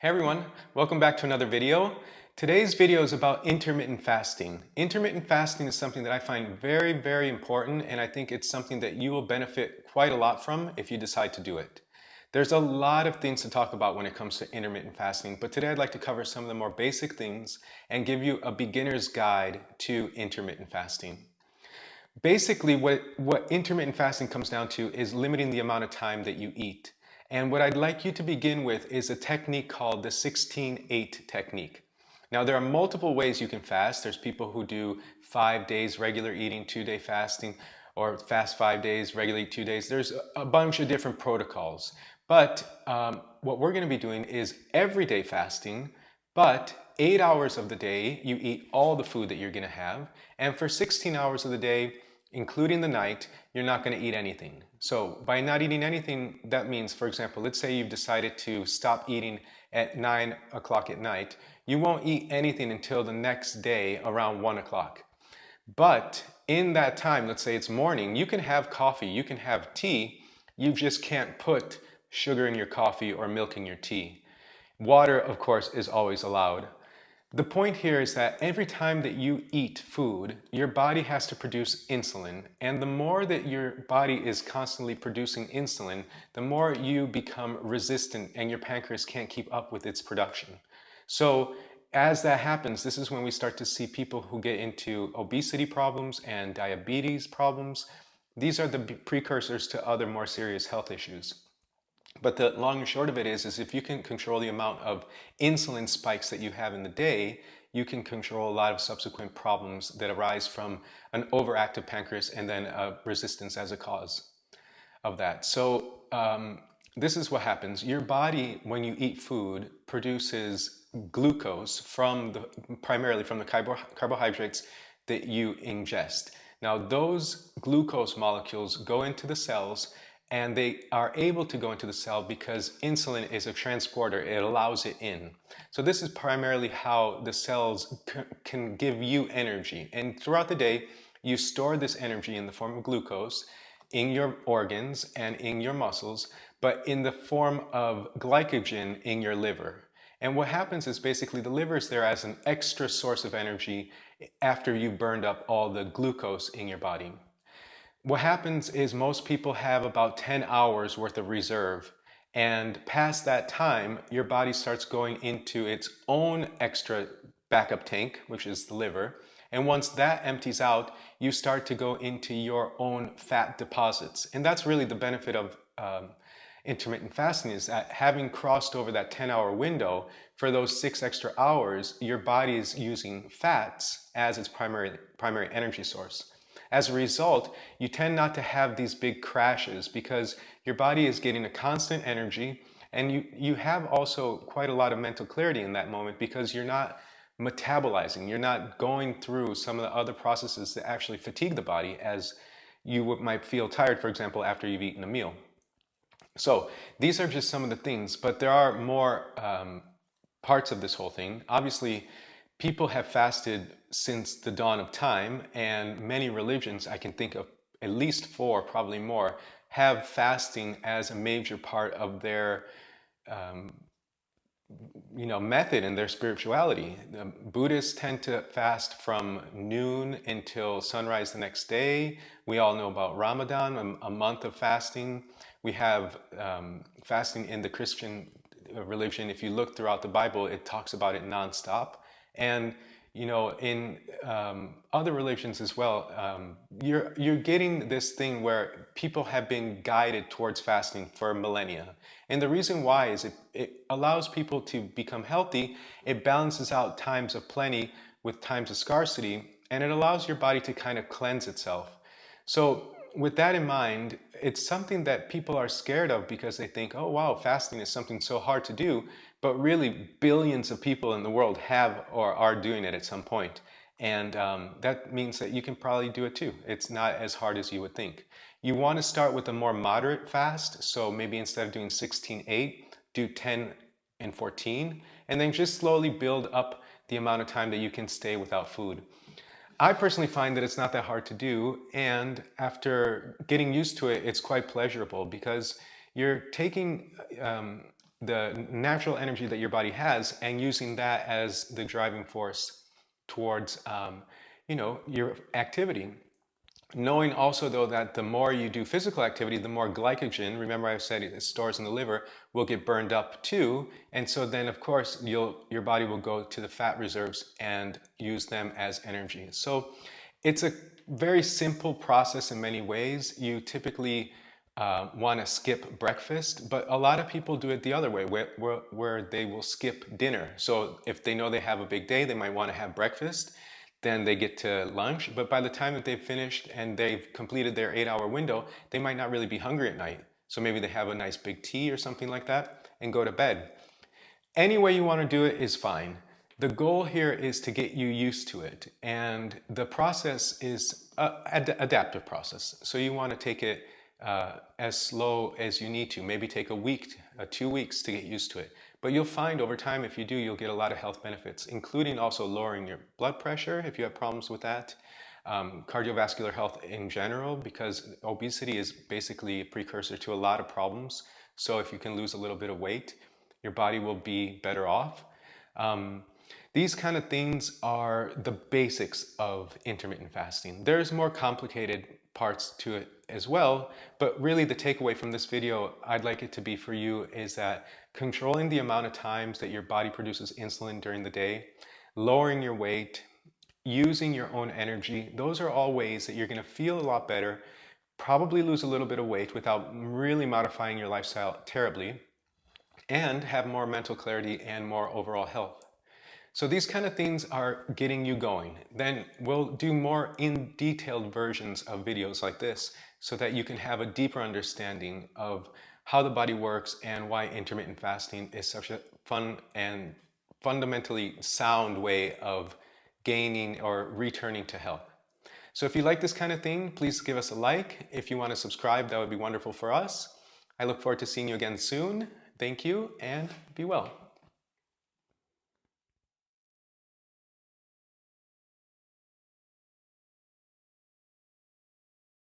Hey everyone, welcome back to another video. Today's video is about intermittent fasting. Intermittent fasting is something that I find very, very important, and I think it's something that you will benefit quite a lot from if you decide to do it. There's a lot of things to talk about when it comes to intermittent fasting, but today I'd like to cover some of the more basic things and give you a beginner's guide to intermittent fasting. Basically, what intermittent fasting comes down to is limiting the amount of time that you eat. And what I'd like you to begin with is a technique called the 16-8 technique. Now, there are multiple ways you can fast. There's people who do 5 days regular eating, 2-day fasting, or fast 5 days, regularly 2 days. There's a bunch of different protocols. But what we're going to be doing is everyday fasting, but 8 hours of the day, you eat all the food that you're going to have. And for 16 hours of the day, including the night, you're not going to eat anything. So by not eating anything, that means, for example, let's say you've decided to stop eating at 9 o'clock at night. You won't eat anything until the next day around 1 o'clock. But in that time, let's say it's morning, you can have coffee, you can have tea, you just can't put sugar in your coffee or milk in your tea. Water, of course, is always allowed. The point here is that every time that you eat food, your body has to produce insulin. And the more that your body is constantly producing insulin, the more you become resistant and your pancreas can't keep up with its production. So as that happens, this is when we start to see people who get into obesity problems and diabetes problems. These are the precursors to other more serious health issues. But the long and short of it is if you can control the amount of insulin spikes that you have in the day, you can control a lot of subsequent problems that arise from an overactive pancreas and then resistance as a cause of that. So this is what happens. Your body, when you eat food, produces glucose primarily from the carbohydrates that you ingest. Now, those glucose molecules go into the cells, and they are able to go into the cell because insulin is a transporter. It allows it in. So this is primarily how the cells can give you energy. And throughout the day, you store this energy in the form of glucose in your organs and in your muscles, but in the form of glycogen in your liver. And what happens is basically the liver is there as an extra source of energy after you've burned up all the glucose in your body. What happens is most people have about 10 hours worth of reserve, and past that time, your body starts going into its own extra backup tank, which is the liver. And once that empties out, you start to go into your own fat deposits. And that's really the benefit of intermittent fasting, is that having crossed over that 10-hour window, for those 6 extra hours, your body is using fats as its primary energy source. As a result, you tend not to have these big crashes because your body is getting a constant energy, and you have also quite a lot of mental clarity in that moment because you're not metabolizing, you're not going through some of the other processes that actually fatigue the body, as you might feel tired, for example, after you've eaten a meal. So these are just some of the things, but there are more parts of this whole thing. Obviously, people have fasted since the dawn of time, and many religions, I can think of at least 4, probably more, have fasting as a major part of their method in their spirituality. The Buddhists tend to fast from noon until sunrise the next day. We all know about Ramadan, a month of fasting. We have fasting in the Christian religion. If you look throughout the Bible, it talks about it nonstop. And in other religions as well, you're getting this thing where people have been guided towards fasting for millennia. And the reason why is it allows people to become healthy. It balances out times of plenty with times of scarcity, and it allows your body to kind of cleanse itself. So with that in mind, it's something that people are scared of because they think, oh wow, fasting is something so hard to do. But really, billions of people in the world have or are doing it at some point. And that means that you can probably do it too. It's not as hard as you would think. You want to start with a more moderate fast. So maybe instead of doing 16-8, do 10 and 14, and then just slowly build up the amount of time that you can stay without food. I personally find that it's not that hard to do, and after getting used to it, it's quite pleasurable because you're taking the natural energy that your body has and using that as the driving force towards your activity. Knowing also though that the more you do physical activity, the more glycogen, remember I said it stores in the liver, will get burned up too. And so then of course your body will go to the fat reserves and use them as energy. So it's a very simple process in many ways. You typically want to skip breakfast, but a lot of people do it the other way, where they will skip dinner. So if they know they have a big day, they might want to have breakfast, then they get to lunch, but by the time that they've finished and they've completed their 8-hour window, they might not really be hungry at night. So maybe they have a nice big tea or something like that and go to bed. Any way you want to do it is fine. The goal here is to get you used to it, and the process is an adaptive process. So you want to take it as slow as you need to. Maybe take a week, 2 weeks to get used to it. But you'll find over time, if you do, you'll get a lot of health benefits, including also lowering your blood pressure if you have problems with that, cardiovascular health in general, because obesity is basically a precursor to a lot of problems. So if you can lose a little bit of weight, your body will be better off. These kind of things are the basics of intermittent fasting. There's more complicated parts to it as well, but really the takeaway from this video, I'd like it to be for you, is that controlling the amount of times that your body produces insulin during the day, lowering your weight, using your own energy, those are all ways that you're going to feel a lot better, probably lose a little bit of weight without really modifying your lifestyle terribly, and have more mental clarity and more overall health. So these kind of things are getting you going. Then we'll do more in detailed versions of videos like this so that you can have a deeper understanding of how the body works and why intermittent fasting is such a fun and fundamentally sound way of gaining or returning to health. So if you like this kind of thing, please give us a like. If you want to subscribe, that would be wonderful for us. I look forward to seeing you again soon. Thank you and be well.